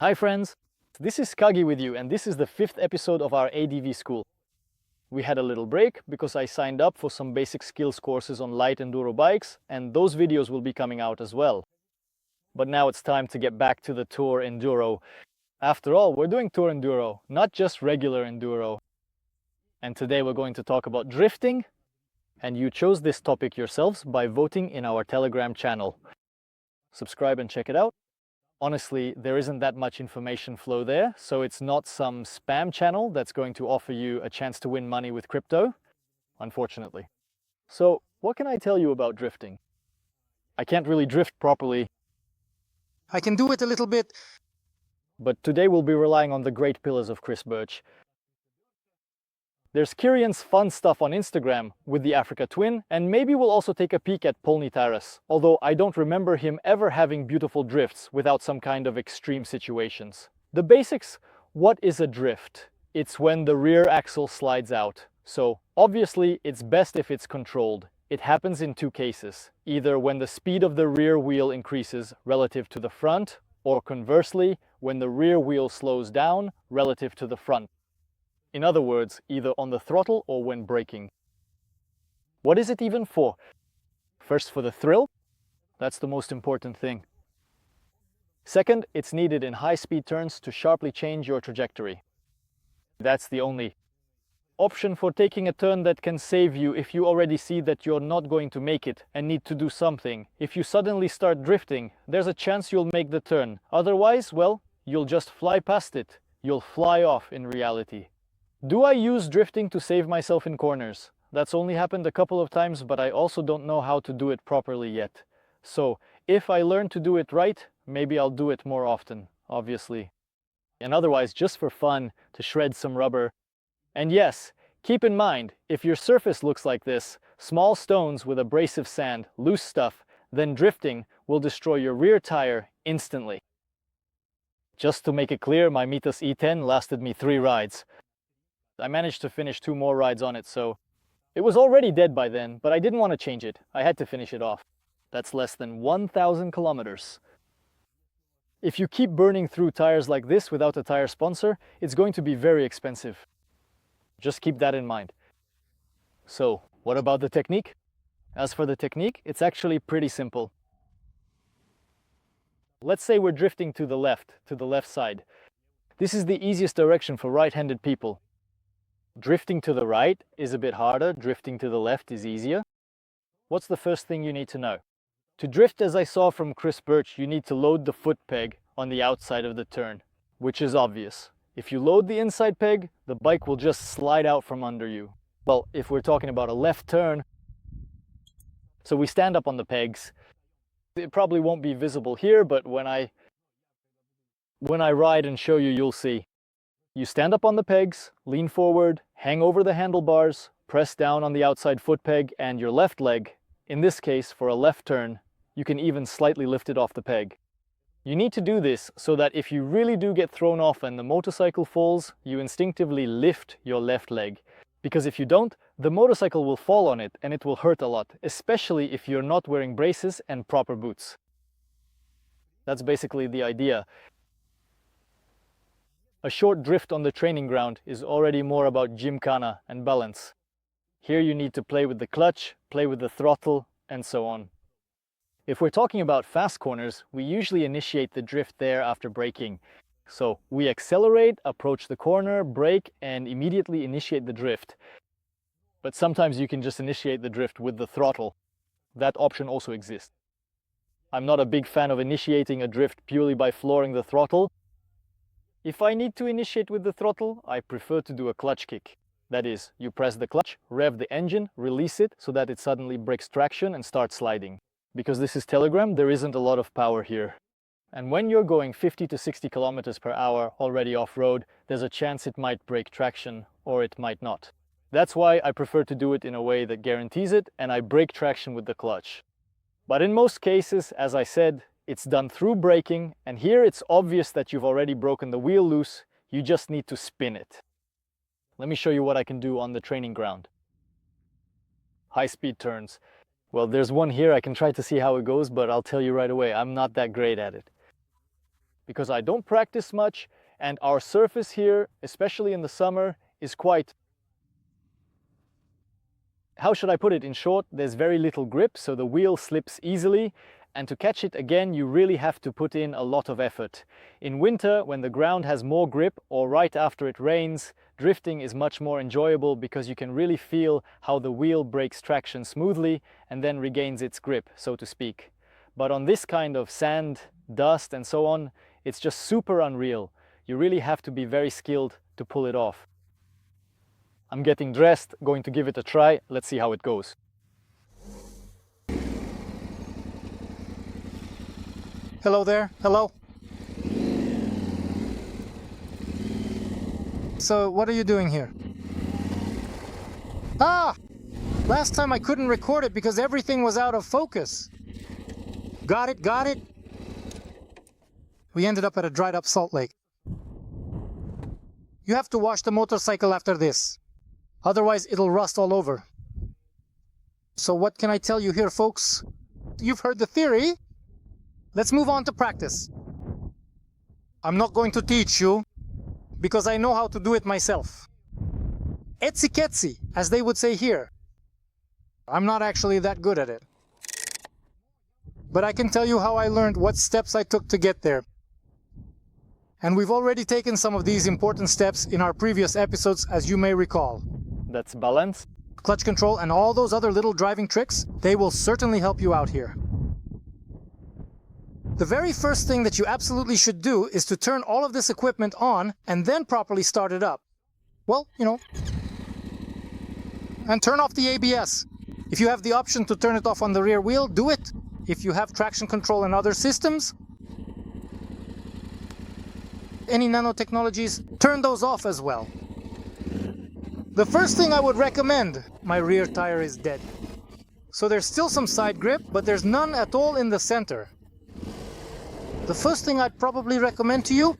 Hi friends, this is Kagi with you, and this is the 5th episode of our ADV school. We had a little break because I signed up for some basic skills courses on light enduro bikes, and those videos will be coming out as well. But now it's time to get back to the Tour Enduro. After all, we're doing Tour Enduro, not just regular enduro. And today we're going to talk about drifting, and you chose this topic yourselves by voting in our Telegram channel. Subscribe and check it out. Honestly, there isn't that much information flow there, so it's not some spam channel that's going to offer you a chance to win money with crypto, unfortunately. So, what can I tell you about drifting? I can't really drift properly. I can do it a little bit. But today we'll be relying on the great pillars of Chris Birch. There's Kirian's fun stuff on Instagram with the Africa Twin, and maybe we'll also take a peek at Polnitaras, although I don't remember him ever having beautiful drifts without some kind of extreme situations. The basics: what is a drift? It's when the rear axle slides out. So obviously it's best if it's controlled. It happens in two cases, either when the speed of the rear wheel increases relative to the front, or conversely, when the rear wheel slows down relative to the front. In other words, either on the throttle or when braking. What is it even for? First, for the thrill. That's the most important thing. Second, it's needed in high-speed turns to sharply change your trajectory. That's the only option for taking a turn that can save you if you already see that you're not going to make it and need to do something. If you suddenly start drifting, there's a chance you'll make the turn. Otherwise, well, you'll just fly past it. You'll fly off in reality. Do I use drifting to save myself in corners? That's only happened a couple of times, but I also don't know how to do it properly yet. So, if I learn to do it right, maybe I'll do it more often, obviously. And otherwise, just for fun, to shred some rubber. And yes, keep in mind, if your surface looks like this, small stones with abrasive sand, loose stuff, then drifting will destroy your rear tire instantly. Just to make it clear, my Mitas E10 lasted me 3 rides. I managed to finish 2 more rides on it, so it was already dead by then, but I didn't want to change it. I had to finish it off. That's less than 1,000 kilometers. If you keep burning through tires like this without a tire sponsor, it's going to be very expensive. Just keep that in mind. So, what about the technique? As for the technique, it's actually pretty simple. Let's say we're drifting to the left side. This is the easiest direction for right-handed people. Drifting to the right is a bit harder, drifting to the left is easier. What's the first thing you need to know? To drift, as I saw from Chris Birch, you need to load the foot peg on the outside of the turn, which is obvious. If you load the inside peg, the bike will just slide out from under you. Well, if we're talking about a left turn, so we stand up on the pegs. It probably won't be visible here, but when I ride and show you, you'll see. You stand up on the pegs, lean forward, hang over the handlebars, press down on the outside foot peg, and your left leg, in this case for a left turn, you can even slightly lift it off the peg. You need to do this so that if you really do get thrown off and the motorcycle falls, you instinctively lift your left leg. Because if you don't, the motorcycle will fall on it and it will hurt a lot, especially if you're not wearing braces and proper boots. That's basically the idea. A short drift on the training ground is already more about gymkhana and balance. Here you need to play with the clutch, play with the throttle, and so on. If we're talking about fast corners, we usually initiate the drift there after braking. So we accelerate, approach the corner, brake, and immediately initiate the drift. But sometimes you can just initiate the drift with the throttle. That option also exists. I'm not a big fan of initiating a drift purely by flooring the throttle. If I need to initiate with the throttle, I prefer to do a clutch kick. That is, you press the clutch, rev the engine, release it so that it suddenly breaks traction and starts sliding. Because this is Telegram, there isn't a lot of power here. And when you're going 50 to 60 kilometers per hour already off-road, there's a chance it might break traction or it might not. That's why I prefer to do it in a way that guarantees it, and I break traction with the clutch. But in most cases, as I said, it's done through braking, and here it's obvious that you've already broken the wheel loose, you just need to spin it. Let me show you what I can do on the training ground. High-speed turns. Well, there's one here, I can try to see how it goes, but I'll tell you right away, I'm not that great at it. because I don't practice much and our surface here, especially in the summer, is quite, how should I put it? In short, there's very little grip, so the wheel slips easily, and to catch it again, you really have to put in a lot of effort. In winter, when the ground has more grip, or right after it rains, drifting is much more enjoyable because you can really feel how the wheel breaks traction smoothly and then regains its grip, so to speak. But on this kind of sand, dust and so on, it's just super unreal. You really have to be very skilled to pull it off. I'm getting dressed, going to give it a try. Let's see how it goes. Hello there. Hello. So, what are you doing here? Ah! Last time I couldn't record it because everything was out of focus. Got it, got it. We ended up at a dried up salt lake. You have to wash the motorcycle after this. Otherwise, it'll rust all over. So what can I tell you here, folks? You've heard the theory. Let's move on to practice. I'm not going to teach you, because I know how to do it myself. Etsi-ketsi, as they would say here. I'm not actually that good at it. But I can tell you how I learned, what steps I took to get there. And we've already taken some of these important steps in our previous episodes, as you may recall. That's balance, clutch control, and all those other little driving tricks. They will certainly help you out here. The very first thing that you absolutely should do is to turn all of this equipment on and then properly start it up. Well, you know. And turn off the ABS. If you have the option to turn it off on the rear wheel, do it. If you have traction control and other systems, any nanotechnologies, turn those off as well. The first thing I would recommend, my rear tire is dead. So there's still some side grip, but there's none at all in the center. The first thing I'd probably recommend to you,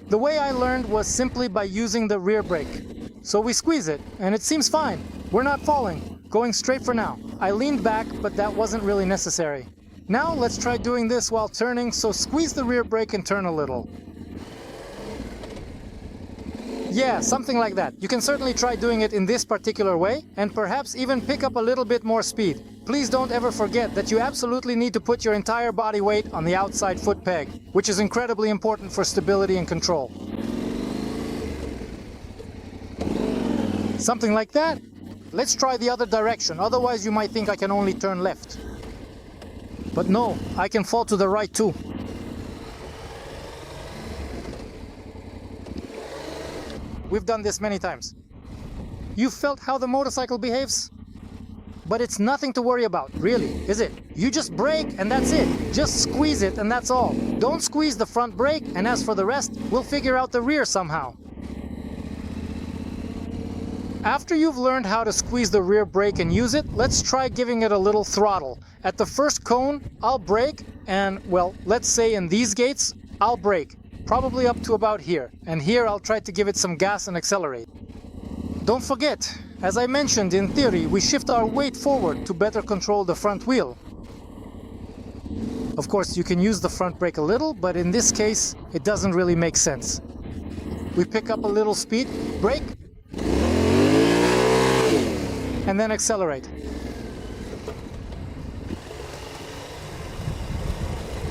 the way I learned was simply by using the rear brake. So we squeeze it, and it seems fine. We're not falling, going straight for now. I leaned back, but that wasn't really necessary. Now let's try doing this while turning, so squeeze the rear brake and turn a little. Yeah, something like that. You can certainly try doing it in this particular way, and perhaps even pick up a little bit more speed. Please don't ever forget that you absolutely need to put your entire body weight on the outside foot peg, which is incredibly important for stability and control. Something like that. Let's try the other direction, otherwise you might think I can only turn left. But no, I can fall to the right too. We've done this many times. You've felt how the motorcycle behaves? But it's nothing to worry about, really, is it? You just brake and that's it. Just squeeze it and that's all. Don't squeeze the front brake, and as for the rest, we'll figure out the rear somehow. After you've learned how to squeeze the rear brake and use it, let's try giving it a little throttle. At the first cone, I'll brake, and, well, let's say in these gates, I'll brake. Probably up to about here, and here I'll try to give it some gas and accelerate. Don't forget, as I mentioned, in theory, we shift our weight forward to better control the front wheel. Of course, you can use the front brake a little, but in this case, it doesn't really make sense. We pick up a little speed, brake, and then accelerate.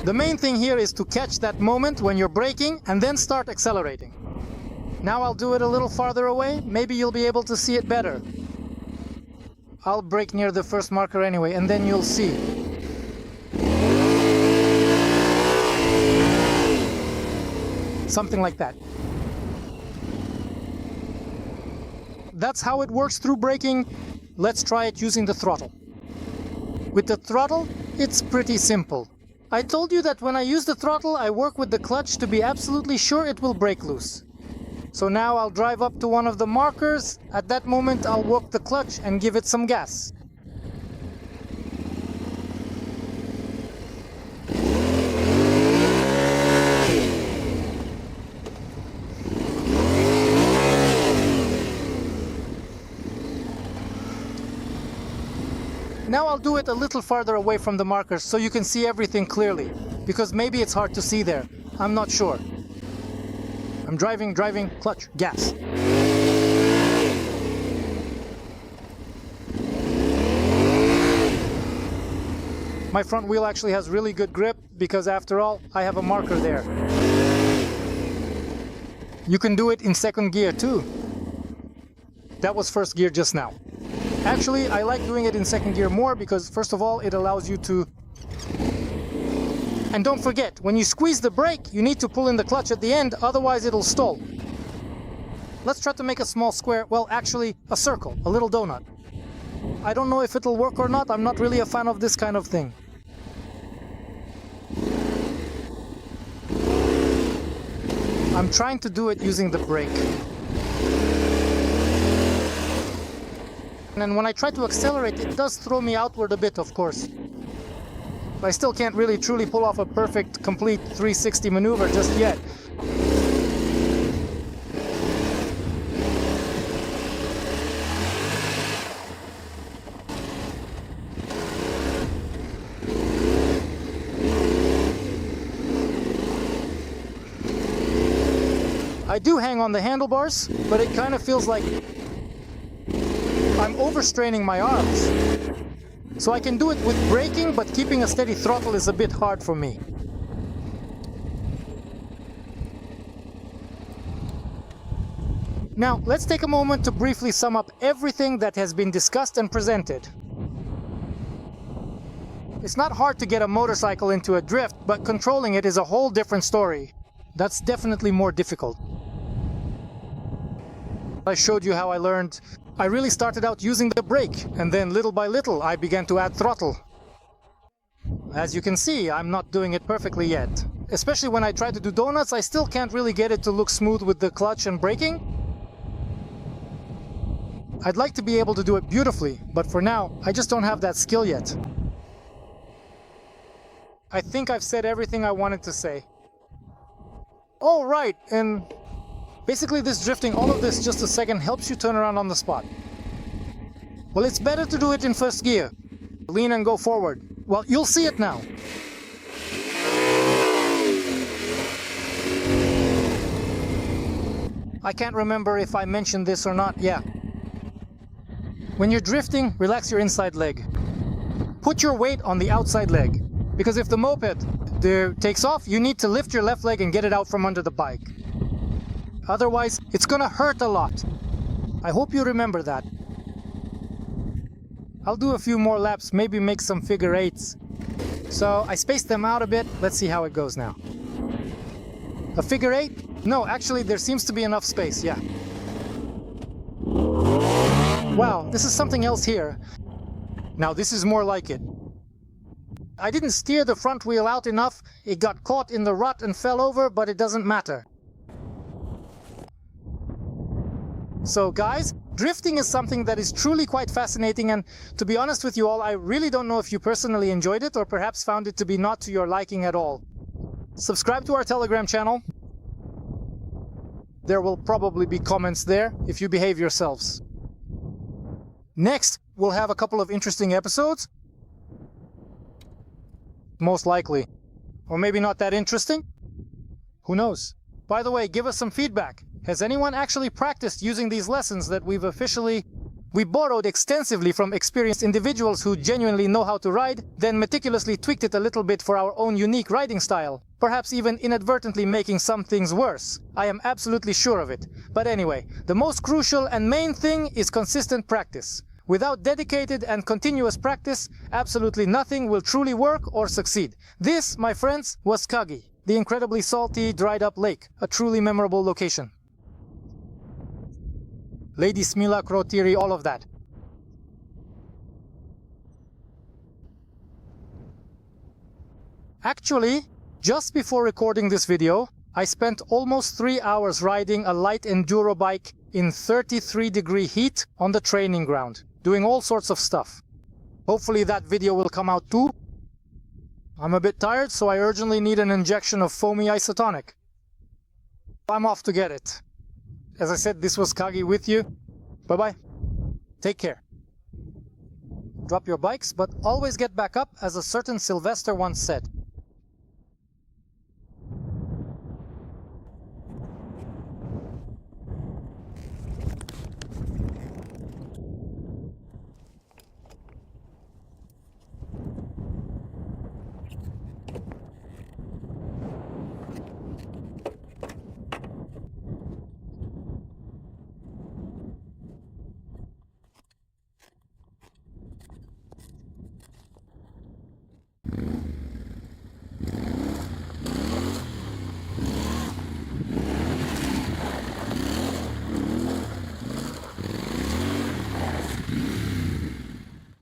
The main thing here is to catch that moment when you're braking and then start accelerating. Now I'll do it a little farther away, maybe you'll be able to see it better. I'll brake near the first marker anyway, and then you'll see. Something like that. That's how it works through braking. Let's try it using the throttle. With the throttle, it's pretty simple. I told you that when I use the throttle, I work with the clutch to be absolutely sure it will break loose. So now I'll drive up to one of the markers. At that moment, I'll work the clutch and give it some gas. Now I'll do it a little farther away from the markers so you can see everything clearly, because maybe it's hard to see there. I'm not sure. I'm driving, clutch, gas. My front wheel actually has really good grip because after all, I have a marker there. You can do it in second gear too. That was first gear just now. Actually, I like doing it in second gear more because first of all, it allows you to... And don't forget, when you squeeze the brake, you need to pull in the clutch at the end, otherwise it'll stall. Let's try to make a small square, well actually a circle, a little donut. I don't know if it'll work or not, I'm not really a fan of this kind of thing. I'm trying to do it using the brake. And when I try to accelerate, it does throw me outward a bit, of course. But I still can't really truly pull off a perfect, complete 360 maneuver just yet. I do hang on the handlebars, but it kind of feels like I'm overstraining my arms. So I can do it with braking, but keeping a steady throttle is a bit hard for me. Now, let's take a moment to briefly sum up everything that has been discussed and presented. It's not hard to get a motorcycle into a drift, but controlling it is a whole different story. That's definitely more difficult. I showed you how I learned. I really started out using the brake, and then little by little I began to add throttle. As you can see, I'm not doing it perfectly yet. Especially when I try to do donuts, I still can't really get it to look smooth with the clutch and braking. I'd like to be able to do it beautifully, but for now, I just don't have that skill yet. I think I've said everything I wanted to say. Oh, right, and basically this drifting, all of this just a second, helps you turn around on the spot. Well, it's better to do it in first gear. Lean and go forward. Well, you'll see it now. I can't remember if I mentioned this or not, yeah. When you're drifting, relax your inside leg. Put your weight on the outside leg, because if the moped takes off, you need to lift your left leg and get it out from under the bike. Otherwise, it's gonna hurt a lot. I hope you remember that. I'll do a few more laps, maybe make some figure eights. So I spaced them out a bit. Let's see how it goes now. A figure eight? No, actually there seems to be enough space, yeah. Wow, this is something else here. Now this is more like it. I didn't steer the front wheel out enough. It got caught in the rut and fell over, but it doesn't matter. So guys, drifting is something that is truly quite fascinating, and to be honest with you all, I really don't know if you personally enjoyed it or perhaps found it to be not to your liking at all. Subscribe to our Telegram channel. There will probably be comments there if you behave yourselves. Next, we'll have a couple of interesting episodes. Most likely. Or maybe not that interesting? Who knows? By the way, give us some feedback. Has anyone actually practiced using these lessons that we borrowed extensively from experienced individuals who genuinely know how to ride, then meticulously tweaked it a little bit for our own unique riding style, perhaps even inadvertently making some things worse. I am absolutely sure of it. But anyway, the most crucial and main thing is consistent practice. Without dedicated and continuous practice, absolutely nothing will truly work or succeed. This, my friends, was Kagi, the incredibly salty, dried-up lake, a truly memorable location. Lady Smila, Krotiri, all of that. Actually, just before recording this video, I spent almost 3 hours riding a light enduro bike in 33-degree heat on the training ground, doing all sorts of stuff. Hopefully that video will come out too. I'm a bit tired, so I urgently need an injection of foamy isotonic. I'm off to get it. As I said, this was Kagi with you. Bye-bye. Take care. drop your bikes, but always get back up, as a certain Sylvester once said.